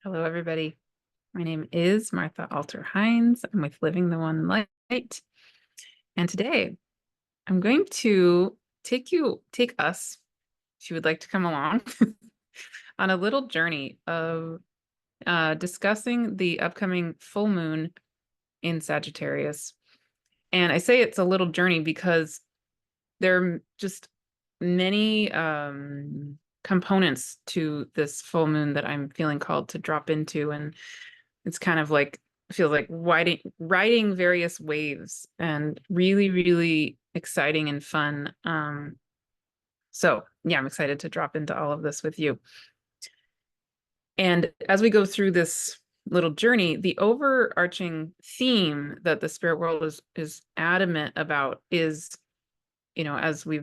Hello, everybody. My name is Martha Alter Hines. I'm with Living the One Light. And today I'm going to take us, if you would like to come along, on a little journey of discussing the upcoming full moon in Sagittarius. And I say it's a little journey because there are just many components to this full moon that I'm feeling called to drop into. And it's kind of like, feels like riding various waves and really, really exciting and fun. So yeah, I'm excited to drop into all of this with you. And as we go through this little journey, the overarching theme that the spirit world is adamant about is, as we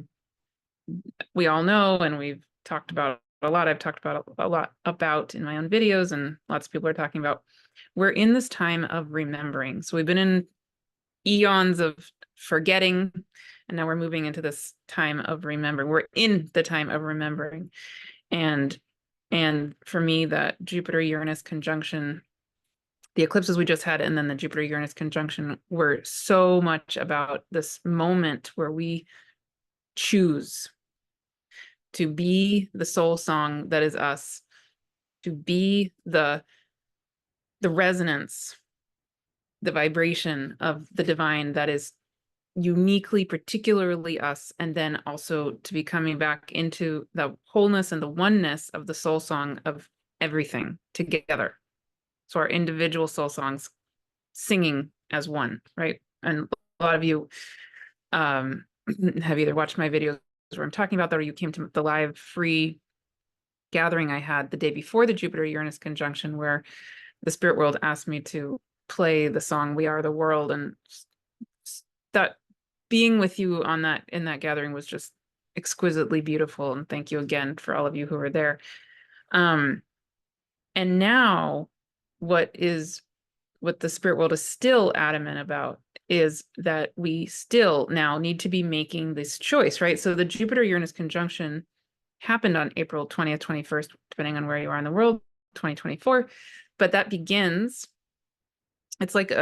all know, and we've talked about a lot, I've talked about a lot about in my own videos, and lots of people are talking about, we're in this time of remembering. So we've been in eons of forgetting, and now we're moving into this time of remembering. We're in the time of remembering. And for me, that Jupiter-Uranus conjunction, the eclipses we just had, and then the Jupiter-Uranus conjunction were so much about this moment where we choose to be the soul song that is us, to be the resonance, the vibration of the divine that is uniquely, particularly us, and then also to be coming back into the wholeness and the oneness of the soul song of everything together. So our individual soul songs singing as one, right? And a lot of you have either watched my videos where I'm talking about that, or you came to the live free gathering I had the day before the Jupiter-Uranus conjunction, where the spirit world asked me to play the song "We Are the World," and that being with you on that in that gathering was just exquisitely beautiful. And thank you again for all of you who were there. And now what the spirit world is still adamant about is that we still now need to be making this choice, right? So the Jupiter-Uranus conjunction happened on April 20th, 21st, depending on where you are in the world, 2024. But that begins, it's like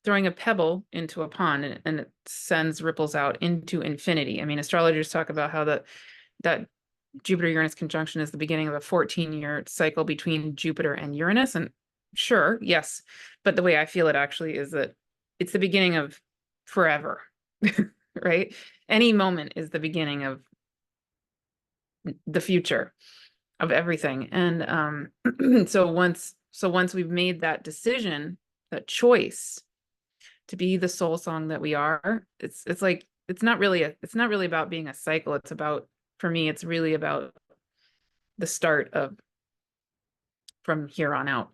throwing a pebble into a pond, and it sends ripples out into infinity. I mean, astrologers talk about how that Jupiter-Uranus conjunction is the beginning of a 14-year cycle between Jupiter and Uranus. And sure, yes, but the way I feel it actually is that it's the beginning of forever, right? Any moment is the beginning of the future of everything. And so once we've made that decision, that choice to be the soul song that we are, it's like it's not really about being a cycle. It's about, for me, it's really about the start of from here on out.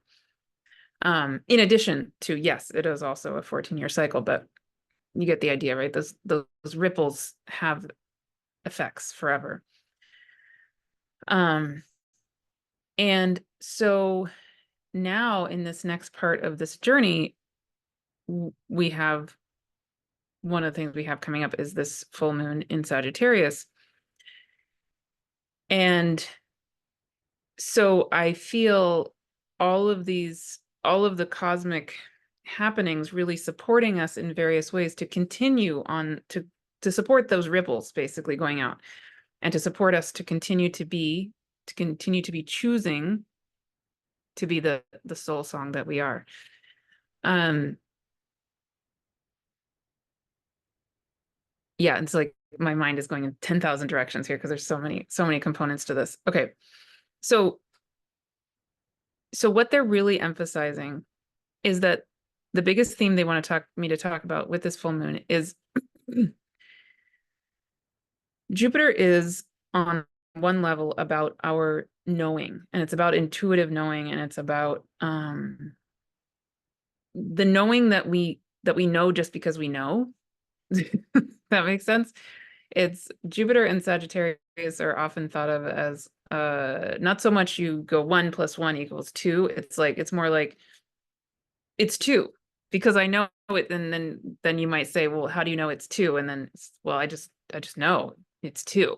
In addition to, yes, it is also a 14-year cycle, but you get the idea, right? Those ripples have effects forever. And so now in this next part of this journey, we have one of the things we have coming up is this full moon in Sagittarius. And so I feel all of the cosmic happenings really supporting us in various ways to continue on to support those ripples basically going out, and to support us to continue to be choosing to be the soul song that we are. Yeah, it's like my mind is going in 10,000 directions here because there's so many components to this. Okay. So what they're really emphasizing is that the biggest theme they want to talk about with this full moon is Jupiter is on one level about our knowing, and it's about intuitive knowing, and it's about the knowing that we know just because we know. That makes sense. It's Jupiter and Sagittarius are often thought of as not so much you go 1 + 1 = 2. It's more like it's 2 because I know it. And then you might say, well, how do you know it's 2? And then I just know it's 2.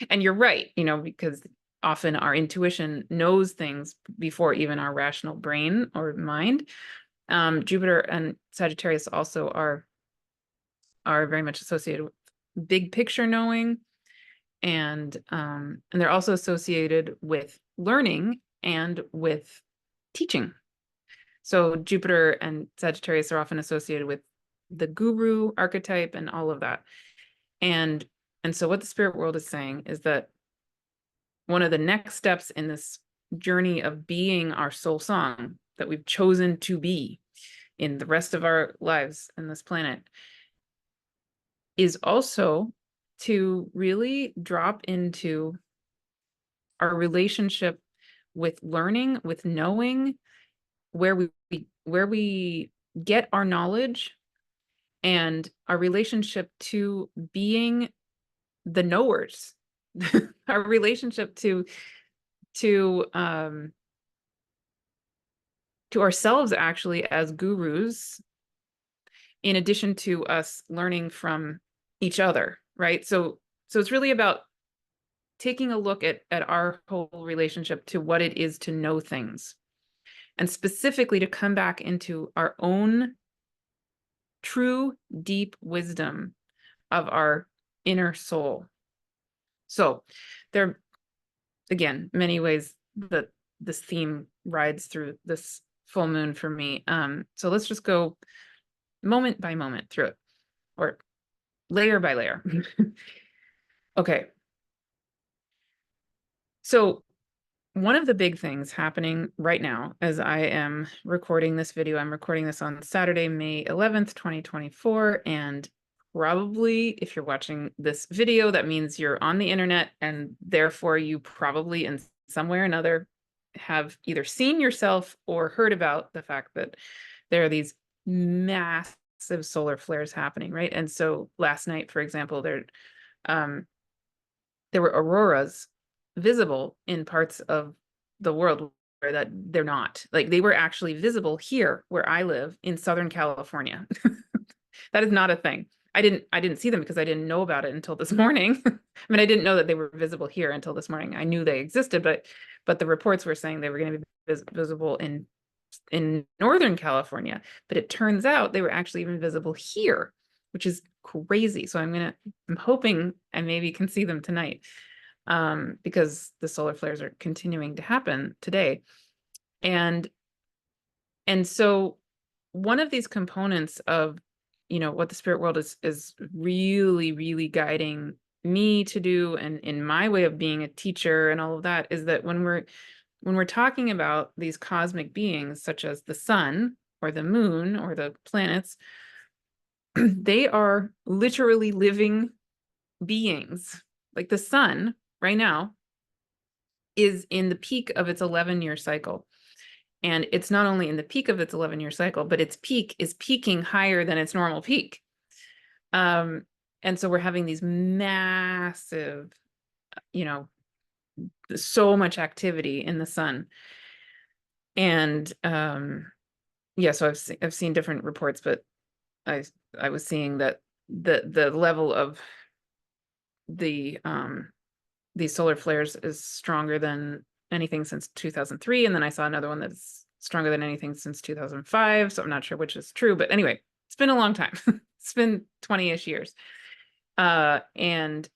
And you're right, because often our intuition knows things before even our rational brain or mind. Jupiter and Sagittarius also are very much associated with big picture knowing, and they're also associated with learning and with teaching. So Jupiter and Sagittarius are often associated with the guru archetype and all of that. And so what the spirit world is saying is that one of the next steps in this journey of being our soul song that we've chosen to be in the rest of our lives in this planet is also to really drop into our relationship with learning, with knowing, where we get our knowledge, and our relationship to being the knowers, our relationship to ourselves actually as gurus, in addition to us learning from each other, right? So it's really about taking a look at our whole relationship to what it is to know things, and specifically to come back into our own true deep wisdom of our inner soul. So there are, again, many ways that this theme rides through this full moon for me. So let's just go moment by moment through it, or layer by layer. Okay. So one of the big things happening right now, as I am recording this video, I'm recording this on Saturday, May 11th, 2024. And probably if you're watching this video, that means you're on the internet, and therefore you probably in some way or another have either seen yourself or heard about the fact that there are these massive solar flares happening, right? And so last night, for example, there were auroras visible in parts of the world where that they're not. Like, they were actually visible here where I live in Southern California. That is not a thing. I didn't see them because I didn't know about it until this morning. I mean, I didn't know that they were visible here until this morning. I knew they existed, but the reports were saying they were going to be visible in Northern California. But it turns out they were actually even visible here, which is crazy. So I'm hoping I maybe can see them tonight, because the solar flares are continuing to happen today. And so one of these components of, what the spirit world is really, really guiding me to do, and in my way of being a teacher and all of that, is that when we're talking about these cosmic beings, such as the sun or the moon or the planets, they are literally living beings. Like the sun right now is in the peak of its 11-year cycle. And it's not only in the peak of its 11-year cycle, but its peak is peaking higher than its normal peak. And so we're having these massive, so much activity in the sun. And yeah, so I've seen different reports, but I was seeing that the level of these solar flares is stronger than anything since 2003. And then I saw another one that's stronger than anything since 2005. So I'm not sure which is true, but anyway, it's been a long time. It's been 20-ish years. And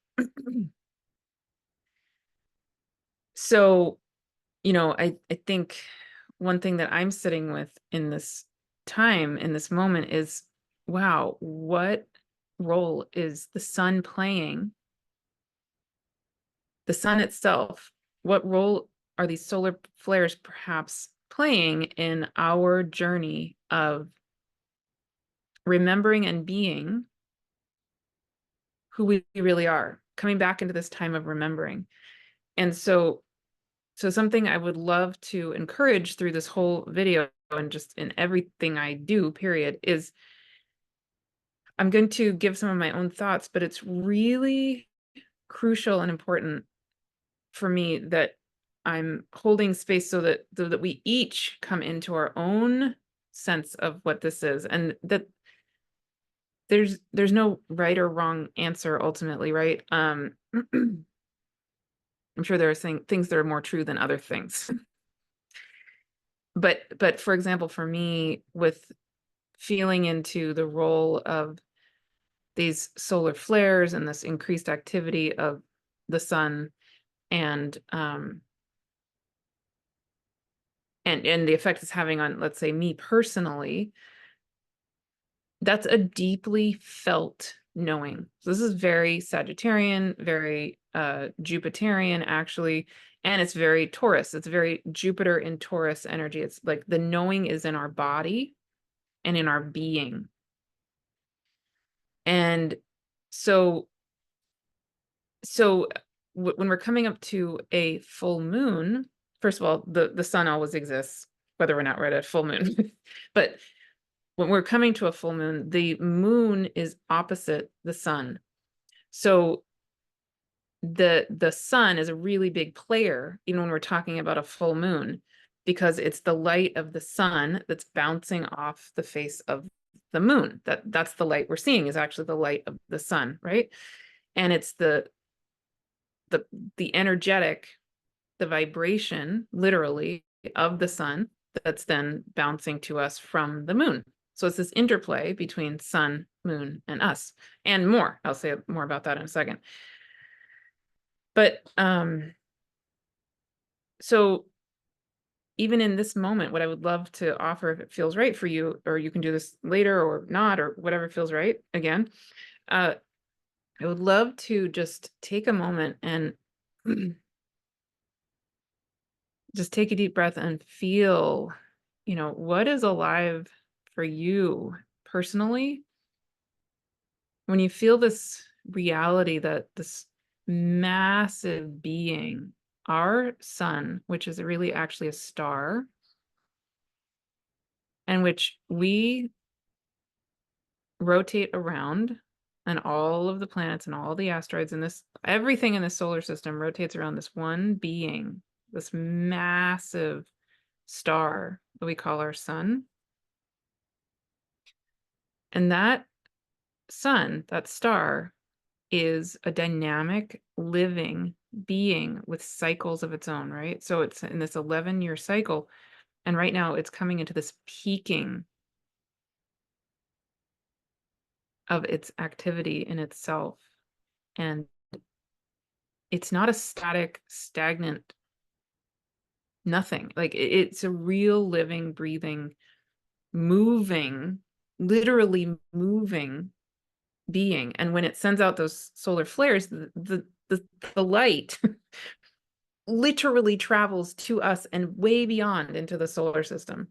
so, I think one thing that I'm sitting with in this time, in this moment, is, wow, what role is the sun playing? The sun itself, what role are these solar flares perhaps playing in our journey of remembering and being who we really are, coming back into this time of remembering? And so something I would love to encourage through this whole video, and just in everything I do, period, is I'm going to give some of my own thoughts, but it's really crucial and important for me that I'm holding space so that we each come into our own sense of what this is, and that there's no right or wrong answer ultimately, right? I'm sure there are things that are more true than other things. But for example, for me, with feeling into the role of these solar flares and this increased activity of the sun, and the effect it's having on, let's say, me personally, that's a deeply felt knowing. So this is very Sagittarian, very Jupiterian, actually, and it's very Taurus. It's very Jupiter in Taurus energy. It's like the knowing is in our body and in our being. And so when we're coming up to a full moon, first of all, the sun always exists, whether or not we're at a full moon. But when we're coming to a full moon, the moon is opposite the sun. So the sun is a really big player, even when we're talking about a full moon, because it's the light of the sun that's bouncing off the face of the moon. That's the light we're seeing, is actually the light of the sun, right? And it's the energetic, the vibration, literally, of the sun that's then bouncing to us from the moon. So it's this interplay between sun, moon, and us, and more. I'll say more about that in a second. But so even in this moment, what I would love to offer, if it feels right for you, or you can do this later or not, or whatever feels right, again, I would love to just take a moment and just take a deep breath and feel, what is alive for you personally when you feel this reality that this massive being, our sun, which is really actually a star, and which we rotate around, and all of the planets and all the asteroids and everything in the solar system rotates around this one being, this massive star that we call our sun. And that sun, that star, is a dynamic, living being with cycles of its own, right? So it's in this 11-year cycle. And right now it's coming into this peaking of its activity in itself. And it's not a static, stagnant nothing. Like it's a real living, breathing, moving, literally moving being. And when it sends out those solar flares, the light literally travels to us and way beyond into the solar system.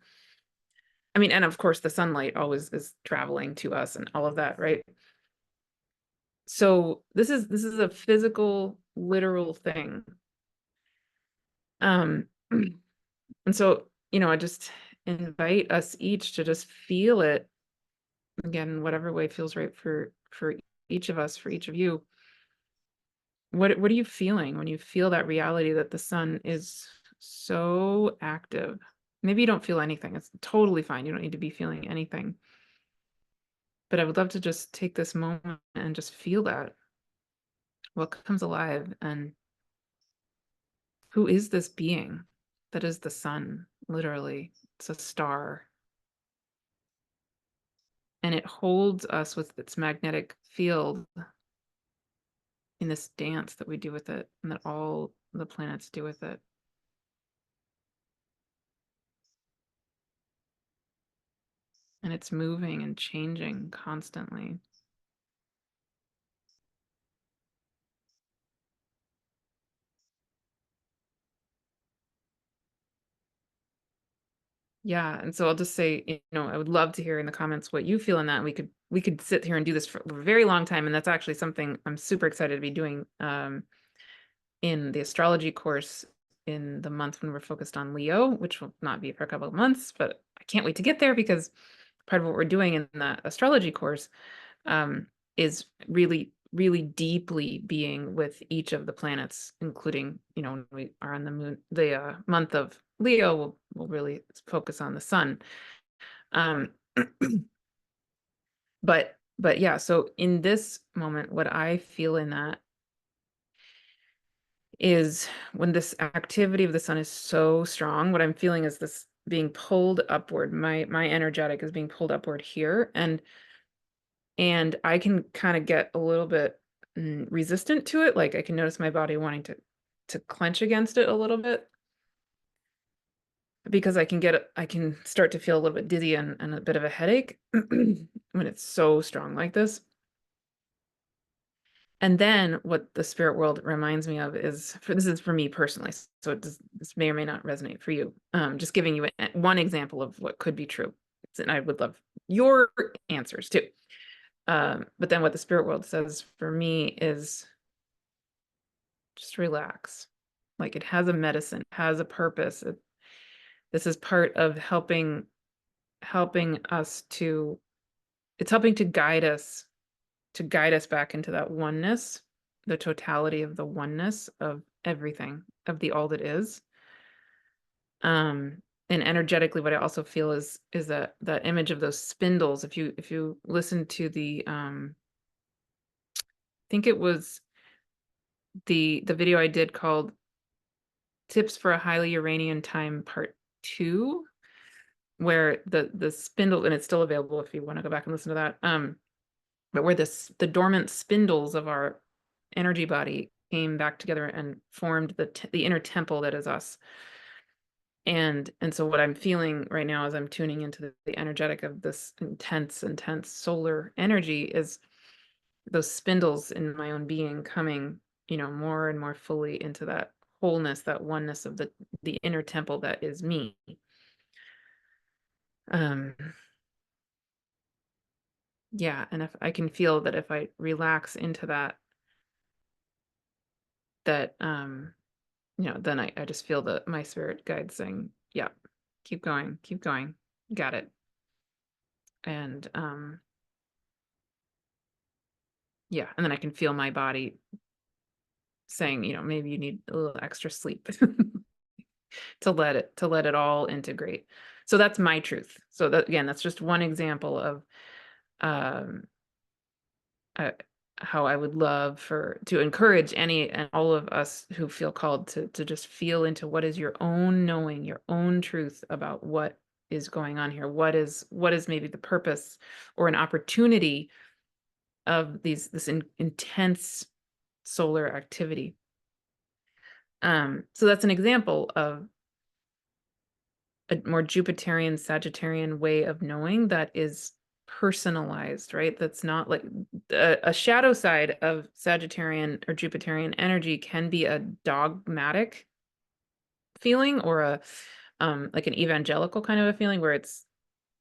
I mean, and of course the sunlight always is traveling to us and all of that, right? So this is a physical, literal thing. And so, I just invite us each to just feel it again, whatever way feels right for each of us, for each of you. What are you feeling when you feel that reality that the sun is so active? Maybe you don't feel anything. It's totally fine. You don't need to be feeling anything. But I would love to just take this moment and just feel that. What comes alive, and who is this being that is the sun? Literally, it's a star. And it holds us with its magnetic field in this dance that we do with it, and that all the planets do with it. And it's moving and changing constantly. Yeah, and so I'll just say, I would love to hear in the comments what you feel in that. We could sit here and do this for a very long time, and that's actually something I'm super excited to be doing in the astrology course in the month when we're focused on Leo, which will not be for a couple of months, but I can't wait to get there, because part of what we're doing in the astrology course is really, really deeply being with each of the planets, including, when we are on the moon, the month of Leo, we'll really focus on the sun. But yeah, so in this moment, what I feel in that is when this activity of the sun is so strong, what I'm feeling is this being pulled upward. My energetic is being pulled upward here, and I can kind of get a little bit resistant to it. Like I can notice my body wanting to clench against it a little bit, because I can start to feel a little bit dizzy and a bit of a headache when it's so strong like this. And then what the spirit world reminds me of is, this is for me personally, so this may or may not resonate for you. Just giving you one example of what could be true. And I would love your answers too. But then what the spirit world says for me is just relax. Like it has a medicine, has a purpose. This is part of helping us to, it's helping to guide us back into that oneness, the totality of the oneness of everything, of the all that is. And energetically, what I also feel is that image of those spindles. If you listen to the I think it was the video I did called Tips for a Highly Uranian Time Part 2, where the spindle, and it's still available if you want to go back and listen to that. But where the dormant spindles of our energy body came back together and formed the inner temple that is us. And so what I'm feeling right now as I'm tuning into the energetic of this intense solar energy is those spindles in my own being coming, more and more fully into that wholeness, that oneness of the inner temple that is me. Yeah, and if I can feel that if I relax into that then I just feel my spirit guide saying, yeah, keep going, got it. And yeah, and then I can feel my body saying, maybe you need a little extra sleep to let it all integrate. So that's my truth. So that, again, that's just one example of um how I would love to encourage any and all of us who feel called to just feel into what is your own knowing, your own truth about what is going on here. What is maybe the purpose or an opportunity of this intense solar activity. So that's an example of a more Jupiterian, Sagittarian way of knowing that is personalized, right? That's not like a shadow side of Sagittarian or Jupiterian energy can be a dogmatic feeling, or a like an evangelical kind of a feeling, where it's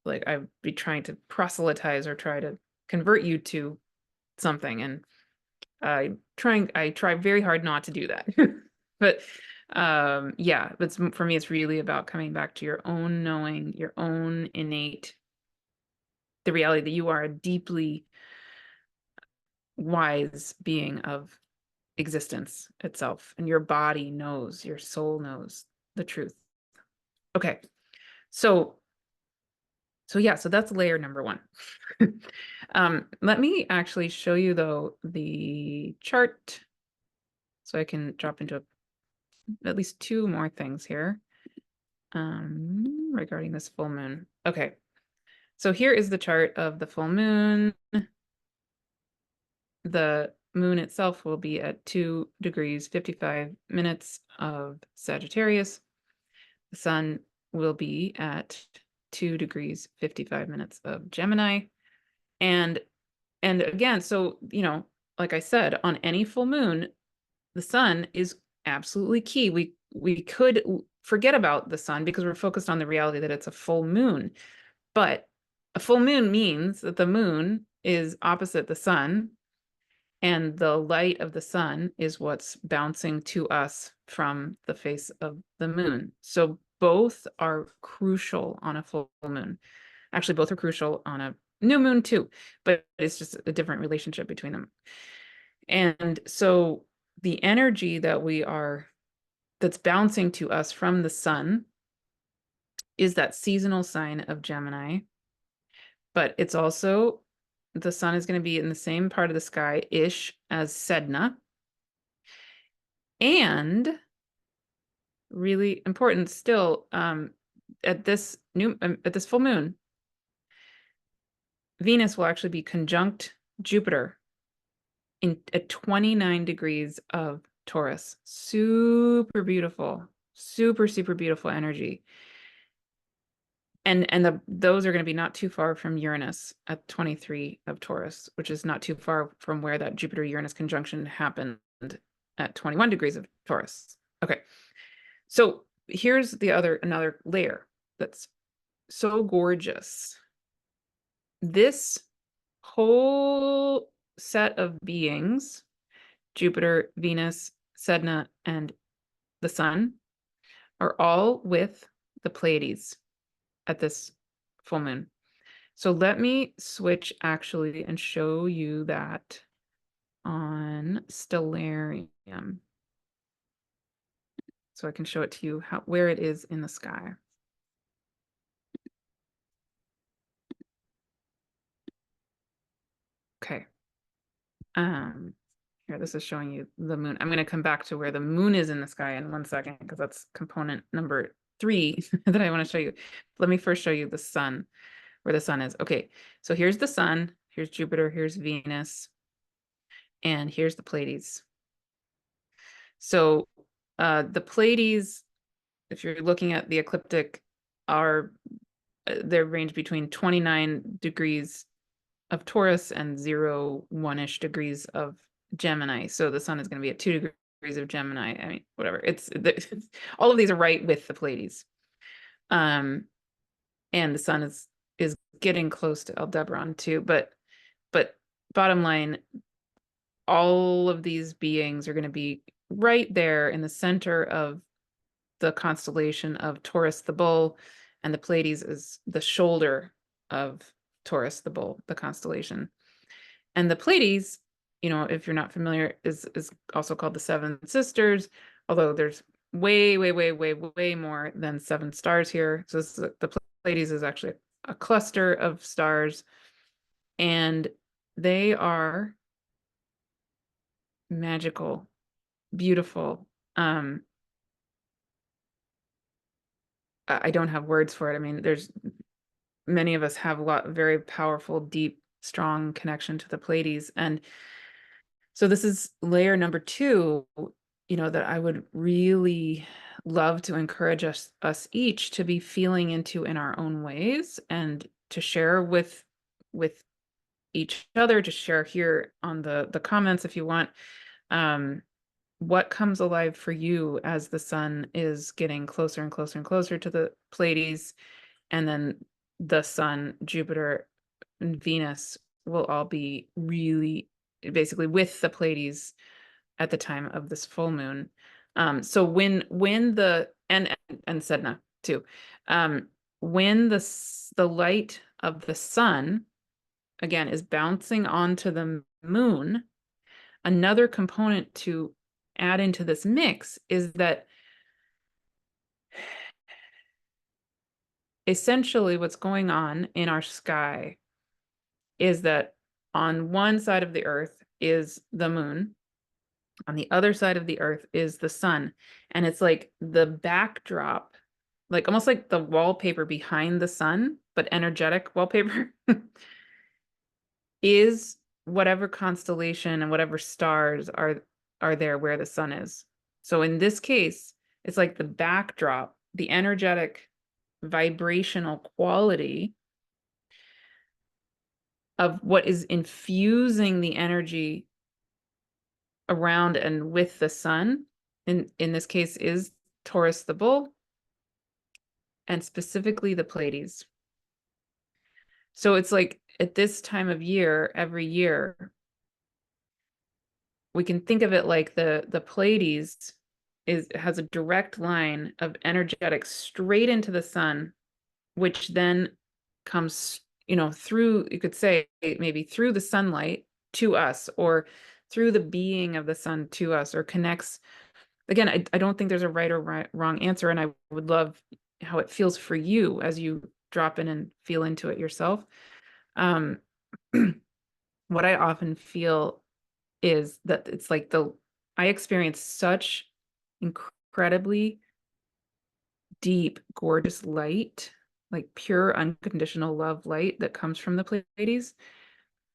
like I'd be trying to proselytize or try to convert you to something, and I try very hard not to do that. But yeah, but for me, it's really about coming back to your own knowing, your own innate, the reality that you are a deeply wise being of existence itself, and your body knows, your soul knows the truth. Okay, so yeah, so that's layer number one. Let me actually show you though the chart, so I can drop into at least two more things here regarding this full moon. Okay, so here is the chart of the full moon. The moon itself will be at 2 degrees 55 minutes of Sagittarius. The sun will be at 2 degrees 55 minutes of Gemini. And again, so, like I said, on any full moon, the sun is absolutely key. We could forget about the sun because we're focused on the reality that it's a full moon. But a full moon means that the moon is opposite the sun, and the light of the sun is what's bouncing to us from the face of the moon. So both are crucial on a full moon. Actually, both are crucial on a new moon too, but it's just a different relationship between them. And so the energy that's bouncing to us from the sun is that seasonal sign of Gemini, but it's also, the sun is going to be in the same part of the sky-ish as Sedna. And really important still, at this full moon, Venus will actually be conjunct Jupiter at 29 degrees of Taurus. Super beautiful, super, super beautiful energy. And those are going to be not too far from Uranus at 23 of Taurus, which is not too far from where that Jupiter-Uranus conjunction happened at 21 degrees of Taurus. Okay, so here's another layer that's so gorgeous. This whole set of beings, Jupiter, Venus, Sedna, and the Sun, are all with the Pleiades at this full moon. So let me switch actually and show you that on Stellarium. So I can show it to you where it is in the sky. Okay. Here, this is showing you the moon. I'm going to come back to where the moon is in the sky in 1 second, because that's component number 3 that I want to show you. Let me first show you the sun, where the sun is. Okay, so here's the sun, here's Jupiter, here's Venus, and here's the Pleiades. So the Pleiades, if you're looking at the ecliptic, are they range between 29 degrees of Taurus and 1-ish degrees of Gemini. So the sun is going to be at 2 degrees of Gemini. I mean, whatever. It's all of these are right with the Pleiades. And the sun is getting close to Aldebaran too. But bottom line, all of these beings are going to be right there in the center of the constellation of Taurus the Bull, and the Pleiades is the shoulder of Taurus the Bull, the constellation. And the Pleiades, if you're not familiar, is also called the Seven Sisters, although there's way, way, way, way, way more than 7 stars here. So the Pleiades is actually a cluster of stars, and they are magical, beautiful. I don't have words for it. I mean, many of us have a very powerful, deep, strong connection to the Pleiades. And so this is layer number 2, that I would really love to encourage us each to be feeling into in our own ways, and to share with each other, to share here on the comments if you want, what comes alive for you as the sun is getting closer and closer and closer to the Pleiades, and then the sun, Jupiter, and Venus will all be really basically with the Pleiades at the time of this full moon. So when the and Sedna too, when the light of the sun again is bouncing onto the moon, another component to add into this mix is that essentially what's going on in our sky is that on one side of the earth is the moon, on the other side of the earth is the sun, and it's like the backdrop, like almost like the wallpaper behind the sun, but energetic wallpaper is whatever constellation and whatever stars are there where the sun is. So in this case, it's like the backdrop, the energetic vibrational quality of what is infusing the energy around and with the sun, in this case, is Taurus the Bull, and specifically the Pleiades. So it's like at this time of year, every year, we can think of it like the Pleiades has a direct line of energetics straight into the sun, which then comes, through, you could say maybe through the sunlight to us, or through the being of the sun to us, or connects. Again, I don't think there's a right or wrong answer, and I would love how it feels for you as you drop in and feel into it yourself. What I often feel is that it's like I experience such incredibly deep, gorgeous light, like pure unconditional love light that comes from the Pleiades.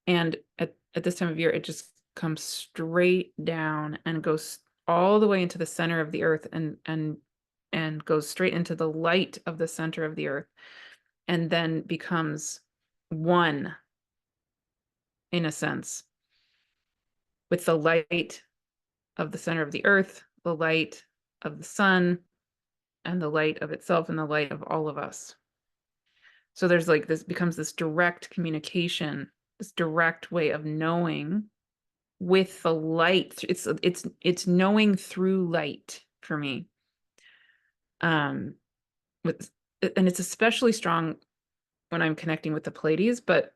And at this time of year, it just comes straight down and goes all the way into the center of the earth and goes straight into the light of the center of the earth, and then becomes one, in a sense, with the light of the center of the earth, the light of the sun, and the light of itself, and the light of all of us. So there's like this becomes this direct communication, this direct way of knowing with the light. It's knowing through light for me. With and it's especially strong when I'm connecting with the Pleiades, but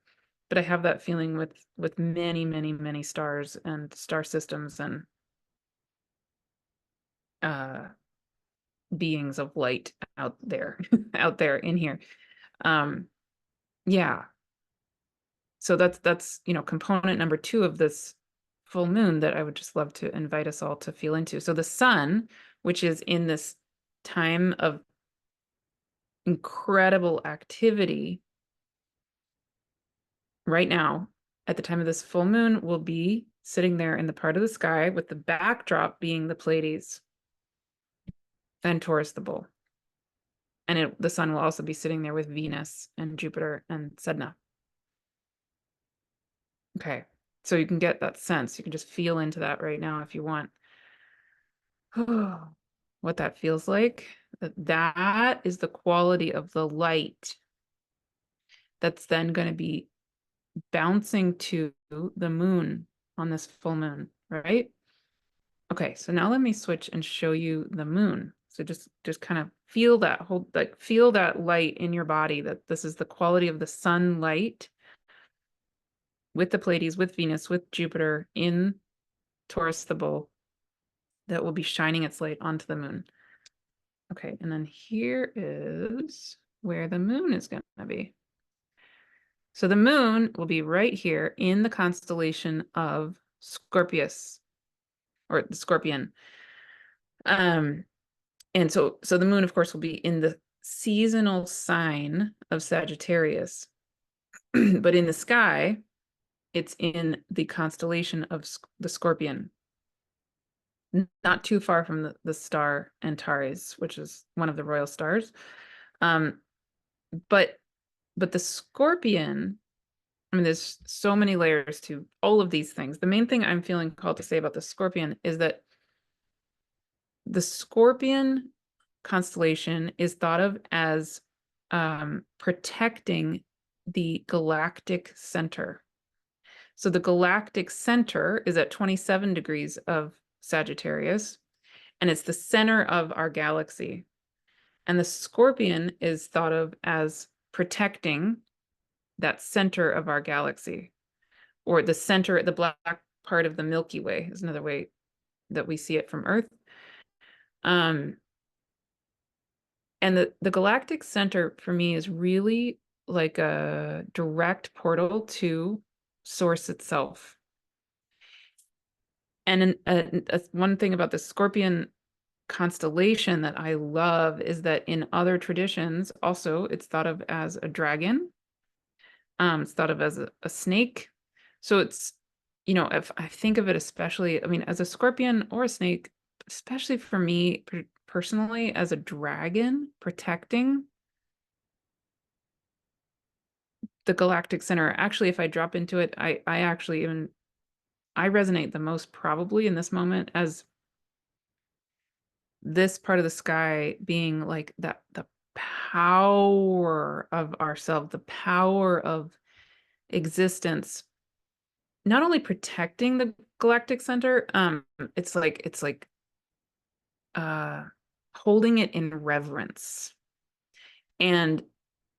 I have that feeling with many, many, many stars and star systems and beings of light out there, out there in here. Yeah. So that's component number 2 of this full moon that I would just love to invite us all to feel into. So the sun, which is in this time of incredible activity right now, at the time of this full moon, will be sitting there in the part of the sky with the backdrop being the Pleiades and Taurus the bull. And the sun will also be sitting there with Venus and Jupiter and Sedna. Okay, so you can get that sense. You can just feel into that right now if you want. What that feels like. That is the quality of the light that's then going to be bouncing to the moon on this full moon, right? Okay, so now let me switch and show you the moon. So just kind of feel that feel that light in your body, that this is the quality of the sunlight with the Pleiades, with Venus, with Jupiter in Taurus the bull that will be shining its light onto the moon. Okay, and then here is where the moon is going to be. So the moon will be right here in the constellation of Scorpius, or the Scorpion. And so the moon, of course, will be in the seasonal sign of Sagittarius. But in the sky, it's in the constellation of the Scorpion, not too far from the star Antares, which is one of the royal stars. But the Scorpion, I mean, there's so many layers to all of these things. The main thing I'm feeling called to say about the Scorpion is that the Scorpion constellation is thought of as protecting the galactic center. So the galactic center is at 27 degrees of Sagittarius, and it's the center of our galaxy. And the Scorpion is thought of as protecting that center of our galaxy, or the center, the black part of the Milky Way is another way that we see it from Earth. And the galactic center for me is really like a direct portal to source itself. And one thing about the Scorpion constellation that I love is that in other traditions, also, it's thought of as a dragon. It's thought of as a snake. So it's, if I think of it, especially, I mean, as a scorpion or a snake, especially for me personally, as a dragon protecting the galactic center. Actually, if I drop into it, I resonate the most probably in this moment as this part of the sky being like that, the power of ourselves, the power of existence, not only protecting the galactic center, it's like holding it in reverence. And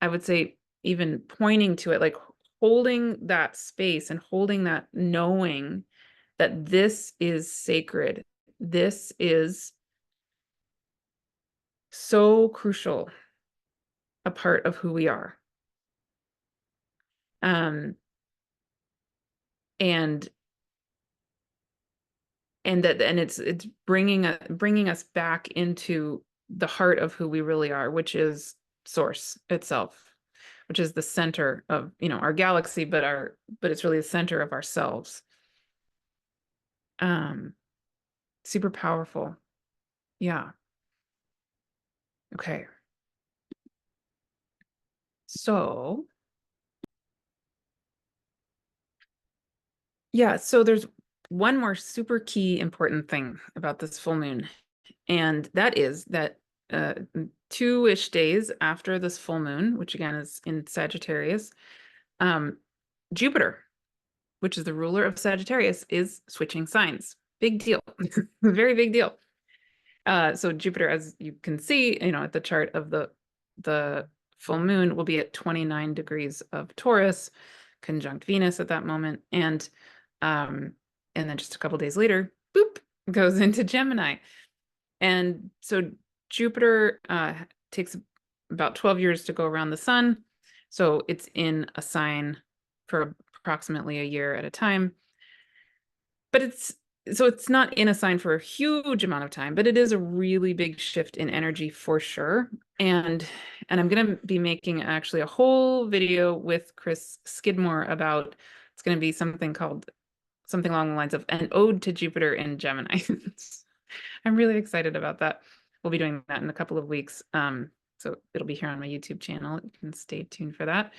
I would say even pointing to it, like holding that space and holding that knowing that this is sacred. This is so crucial a part of who we are. And and it's bringing us back into the heart of who we really are, which is source itself, which is the center of, our galaxy, but it's really the center of ourselves. Super powerful. Yeah. Okay. So yeah, so there's one more super key important thing about this full moon, and that is that 2-ish days after this full moon, which again is in Sagittarius, Jupiter, which is the ruler of Sagittarius, is switching signs. Big deal. Very big deal. So Jupiter, as you can see, at the chart of the full moon, will be at 29 degrees of Taurus, conjunct Venus at that moment, and then just a couple days later, boop, goes into Gemini. And so Jupiter takes about 12 years to go around the sun, so it's in a sign for approximately a year at a time. But it's not in a sign for a huge amount of time, but it is a really big shift in energy for sure. And I'm going to be making actually a whole video with Chris Skidmore about, it's going to be something along the lines of an ode to Jupiter in Gemini. I'm really excited about that. We'll be doing that in a couple of weeks. So it'll be here on my YouTube channel. You can stay tuned for that.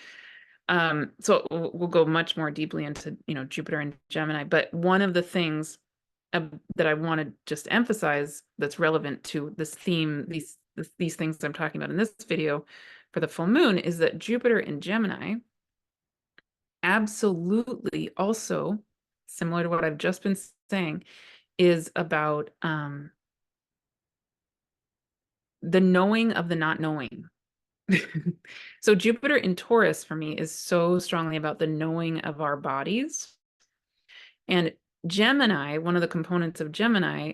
So we'll go much more deeply into, Jupiter and Gemini. But one of the things that I want to just emphasize that's relevant to this theme, these things I'm talking about in this video for the full moon, is that Jupiter in Gemini absolutely also, similar to what I've just been saying, is about the knowing of the not knowing. So Jupiter in Taurus for me is so strongly about the knowing of our bodies. And Gemini, one of the components of Gemini,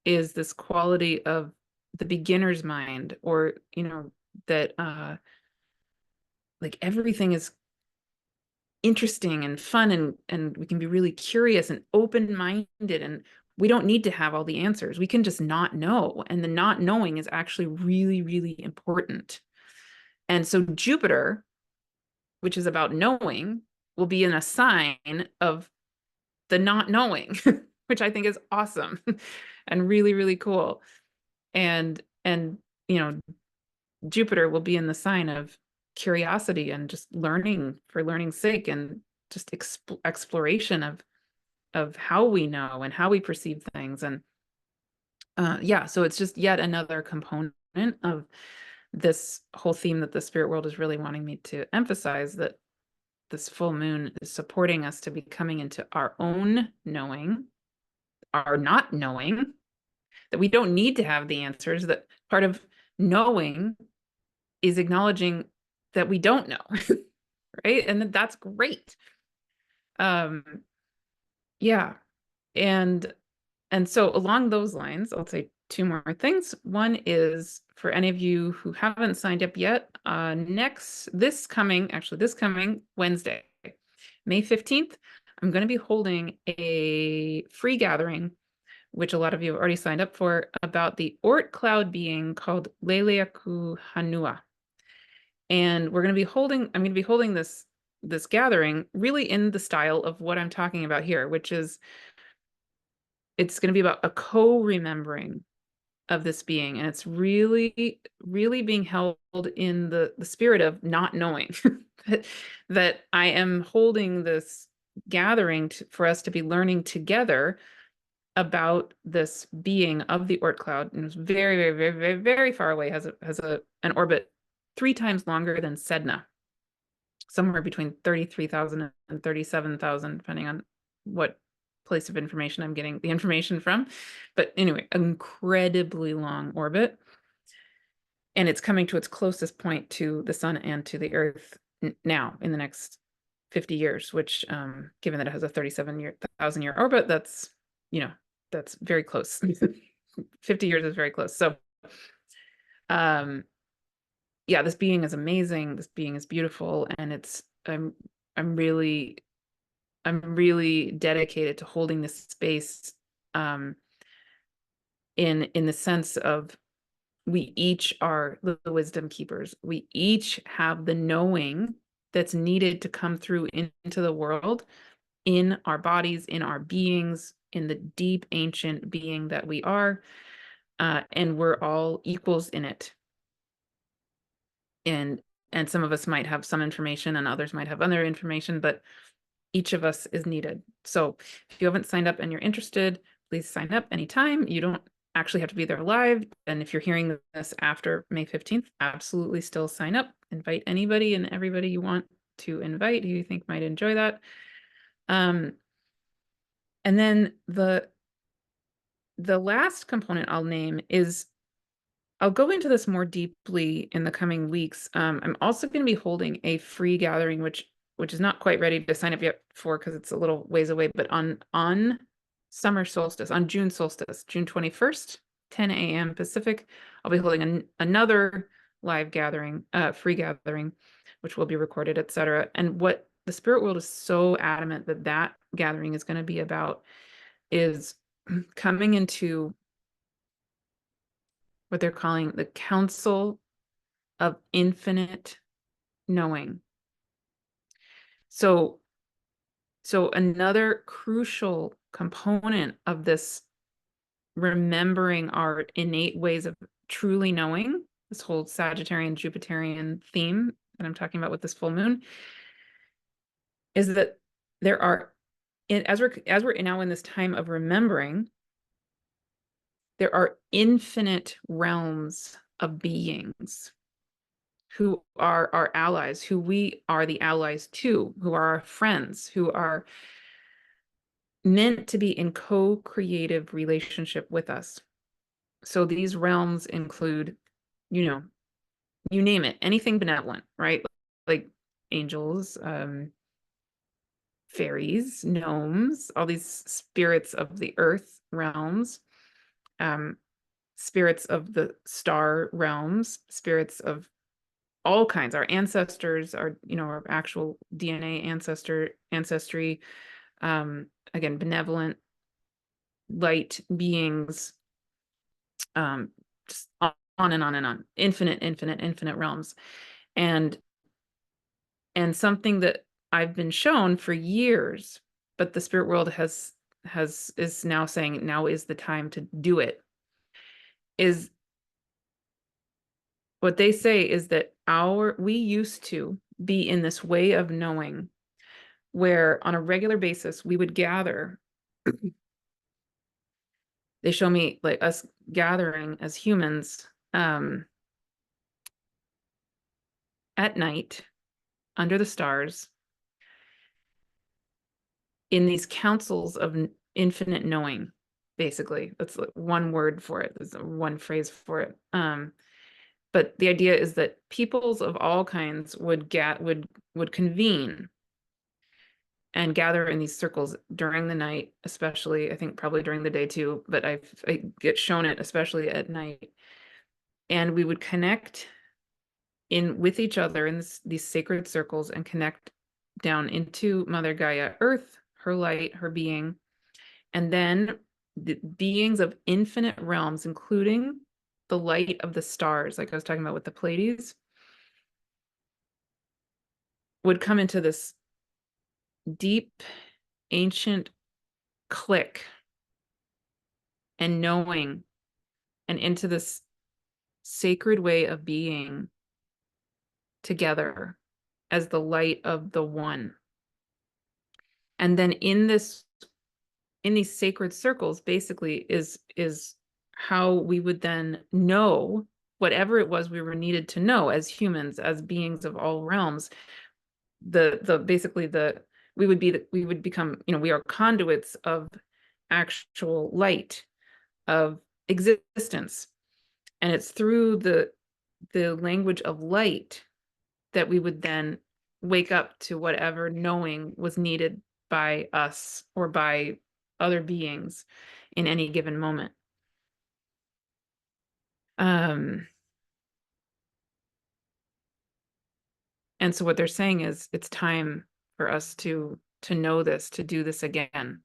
is this quality of the beginner's mind, or, that like everything is interesting and fun, and we can be really curious and open-minded, and we don't need to have all the answers. We can just not know. And the not knowing is actually really, really important. And so Jupiter, which is about knowing, will be in a sign of the not knowing, which I think is awesome and really, really cool. And Jupiter will be in the sign of curiosity and just learning for learning's sake, and just exploration of how we know and how we perceive things. And yeah, so it's just yet another component of this whole theme that the spirit world is really wanting me to emphasize, that this full moon is supporting us to be coming into our own knowing, our not knowing, that we don't need to have the answers, that part of knowing is acknowledging that we don't know, right? And that's great. Yeah. And so along those lines, I'll say two more things. One is, for any of you who haven't signed up yet, this coming Wednesday, May 15th, I'm going to be holding a free gathering, which a lot of you have already signed up for, about the Oort cloud being called Leleaku Hanua. And I'm going to be holding this gathering really in the style of what I'm talking about here, which is, it's going to be about a co-remembering of this being. And it's really, really being held in the spirit of not knowing that I am holding this gathering for us to be learning together about this being of the Oort cloud. And it's very, very, very, very, very far away, has an orbit 3 times longer than Sedna, somewhere between 33,000 and 37,000, depending on what place of information I'm getting the information from. But anyway, incredibly long orbit. And it's coming to its closest point to the sun and to the earth now in the next 50 years, which, given that it has a 37,000-year orbit, that's very close. 50 years is very close. So, yeah, this being is amazing. This being is beautiful. And I'm really dedicated to holding this space in the sense of we each are the wisdom keepers. We each have the knowing that's needed to come through into the world, in our bodies, in our beings, in the deep ancient being that we are, and we're all equals in it. And some of us might have some information and others might have other information, but each of us is needed. So if you haven't signed up and you're interested, please sign up anytime. You don't actually have to be there live. And if you're hearing this after May 15th, absolutely still sign up. Invite anybody and everybody you want to invite who you think might enjoy that. And then the last component I'll name is, I'll go into this more deeply in the coming weeks. I'm also going to be holding a free gathering, which is not quite ready to sign up yet for because it's a little ways away, but on summer solstice, on June solstice, June 21st, 10 a.m. Pacific, I'll be holding another live gathering, free gathering, which will be recorded, etc. And what the spirit world is so adamant that gathering is going to be about is coming into what they're calling the Council of Infinite Knowing. So another crucial component of this remembering our innate ways of truly knowing, this whole Sagittarian Jupiterian theme that I'm talking about with this full moon, is that there are, as we're now in this time of remembering, there are infinite realms of beings who are our allies, who we are the allies to, who are our friends, who are meant to be in co-creative relationship with us. So these realms include, you name it, anything benevolent, right? Like angels, fairies, gnomes, all these spirits of the earth realms, spirits of the star realms, spirits of all kinds, our ancestors, our actual DNA ancestry, again, benevolent light beings, just on and on and on, infinite realms. And something that I've been shown for years, but the spirit world is now saying now is the time to do it, is what they say is that we used to be in this way of knowing where on a regular basis we would gather. They show me like us gathering as humans at night under the stars in these councils of infinite knowing. Basically, that's one word for it. There's one phrase for it. But the idea is that peoples of all kinds would convene and gather in these circles during the night, especially, I think probably during the day too, but I get shown it especially at night. And we would connect with each other in these sacred circles and connect down into Mother Gaia, Earth, her light, her being, and then the beings of infinite realms, including the light of the stars, like I was talking about with the Pleiades, would come into this deep, ancient click and knowing, and into this sacred way of being together as the light of the one. And then in these sacred circles, basically is how we would then know whatever it was we were needed to know as humans, as beings of all realms. We would become, we are conduits of actual light, of existence. And it's through the language of light that we would then wake up to whatever knowing was needed by us or by other beings in any given moment. And so what they're saying is it's time for us to know this, to do this again.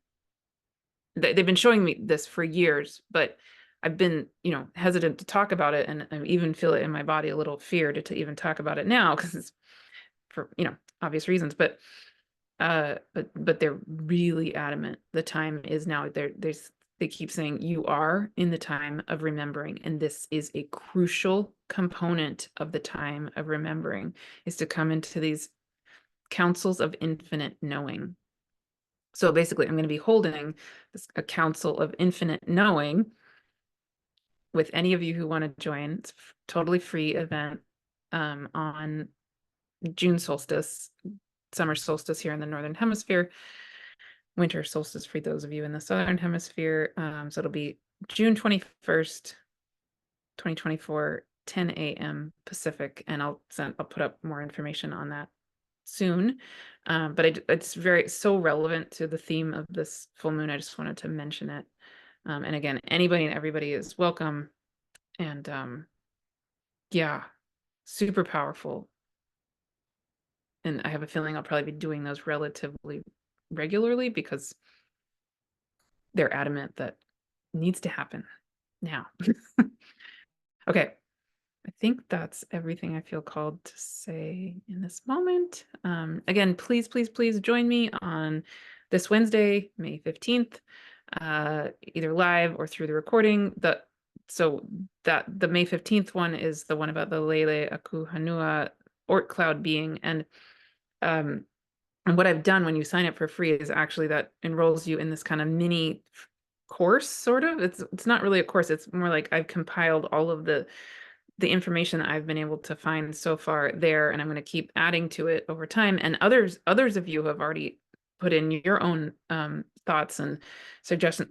they've been showing me this for years, but I've been, hesitant to talk about it, and I even feel it in my body, a little fear to even talk about it now, because it's for, obvious reasons. But they're really adamant. The time is now. They keep saying you are in the time of remembering, and this is a crucial component of the time of remembering, is to come into these councils of infinite knowing. So basically, I'm going to be holding a council of infinite knowing with any of you who want to join. It's a totally free event on June solstice, summer solstice here in the Northern Hemisphere, winter solstice for those of you in the Southern Hemisphere. So it'll be June 21st, 2024, 10 a.m. Pacific, and I'll put up more information on that soon. But it's so relevant to the theme of this full moon. I just wanted to mention it. And again, anybody and everybody is welcome. And yeah, super powerful. And I have a feeling I'll probably be doing those relatively regularly, because they're adamant that needs to happen now. Okay. I think that's everything I feel called to say in this moment. Again, please, please, please join me on this Wednesday, May 15th, either live or through the recording. The May 15th one is the one about the Lele Aku Hanua Oort cloud being. And what I've done when you sign up for free is actually that enrolls you in this kind of mini course, sort of. It's not really a course. It's more like I've compiled all of the information that I've been able to find so far there, and I'm going to keep adding to it over time. And others of you have already put in your own thoughts and suggestions.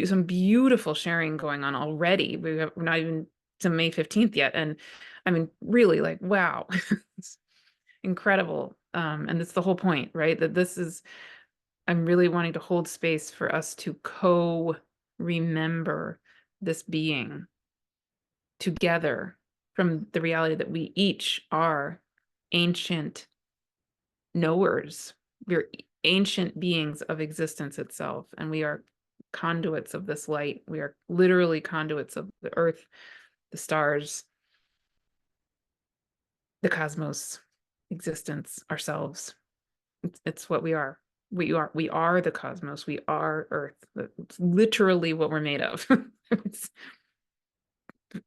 Some beautiful sharing going on already. We're not even to May 15th yet, and I mean, really, like, wow, it's incredible. And that's the whole point, right? I'm really wanting to hold space for us to remember this being together, from the reality that we each are ancient knowers. We're ancient beings of existence itself, and we are conduits of this light. We are literally conduits of the earth, the stars, the cosmos, existence, ourselves. It's what we are. We are the cosmos. We are earth. It's literally what we're made of.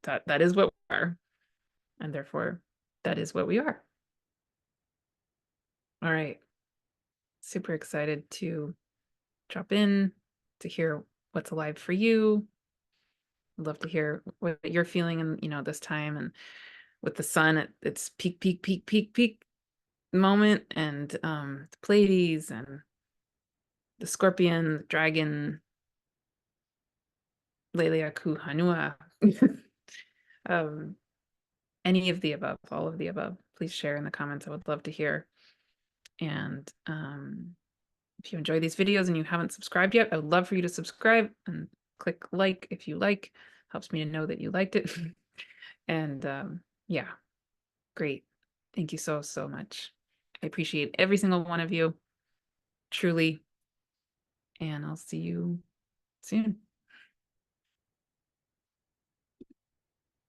That is what we are. And therefore, that is what we are. All right. Super excited to drop in to hear what's alive for you. I'd love to hear what you're feeling in, this time, and with the sun at its peak moment, and the Pleiades and the Scorpion, the Dragon, Lelia Hanua. Any of the above, all of the above, please share in the comments. I would love to hear. And if you enjoy these videos and you haven't subscribed yet, I would love for you to subscribe and click like if you like. Helps me to know that you liked it. And yeah, great. Thank you so, so much. I appreciate every single one of you, truly. And I'll see you soon.